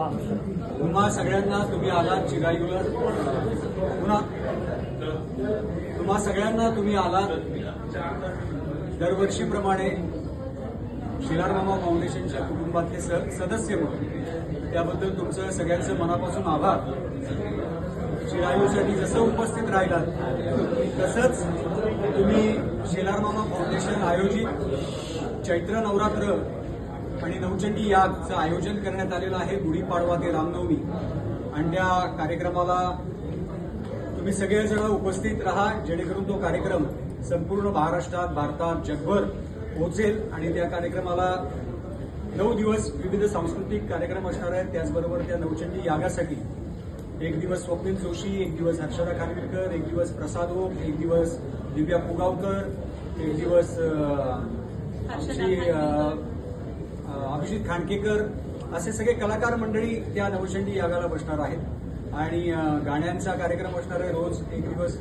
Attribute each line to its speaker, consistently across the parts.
Speaker 1: तुम्हा सगळ्यांना तुम्ही आलात चिरायूला पुन्हा तुम्हा सगळ्यांना तुम्ही आलात दरवर्षीप्रमाणे शेलार मामा फाउंडेशनच्या कुटुंबातले सदस्य म्हणून त्याबद्दल तुमचं सगळ्यांचं मनापासून आभार। चिरायूसाठी जसं उपस्थित राहिलात तसंच तुम्ही शेलार मामा फाउंडेशन आयोजित चैत्र नवरात्र आणि नवचंडी यागचं आयोजन करण्यात आलेलं आहे गुढीपाडवा ते रामनवमी आणि त्या कार्यक्रमाला तुम्ही सगळेजण उपस्थित राहा जेणेकरून तो कार्यक्रम संपूर्ण महाराष्ट्रात भारतात जगभर पोहोचेल आणि त्या कार्यक्रमाला 9 दिवस विविध सांस्कृतिक कार्यक्रम असणार आहेत। त्याचबरोबर त्या नवचंडी यागासाठी एक दिवस स्वप्नील जोशी, एक दिवस हर्षदा खानविलकर, एक दिवस प्रसाद ओक, एक दिवस दिव्या पुगावकर, एक दिवस अभिजित खांडकेकर असे सगळे कलाकार मंडळी त्या नवचंडी यागाला बसणार आहेत आणि गाण्यांचा कार्यक्रम असणार आहे। रोज एक दिवस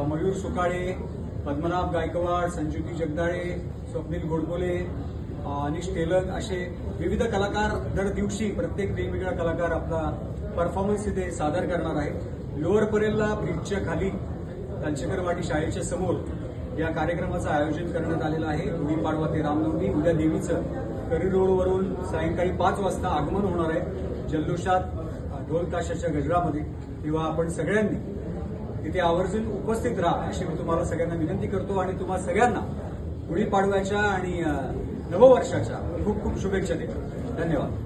Speaker 1: मयूर सुकाळे, पद्मनाभ गायकवाड, संजुती जगदाळे, स्वप्नील घोडबोले, अनिश तेलंग असे विविध कलाकार दर दिवशी प्रत्येक वेगवेगळा कलाकार आपला परफॉर्मन्स इथे सादर करणार आहे। लोअर परेलला ब्रिजच्या खाली कांचेकरवाडी शाळेच्या समोर या कार्यक्रमाचं आयोजन करण्यात आलेलं आहे। गुढीपाडवा ते रामनवमी उद्या देवीचं करी रोडवरून सायंकाळी 5 वाजता आगमन होणार आहे जल्लोषात ढोल ताशाच्या गजरामध्ये। तेव्हा आपण सगळ्यांनी तिथे आवर्जून उपस्थित राहा अशी मी तुम्हाला सगळ्यांना विनंती करतो आणि तुम्हा सगळ्यांना गुढीपाडव्याच्या आणि नववर्षाच्या खूप खूप शुभेच्छा देतो। धन्यवाद।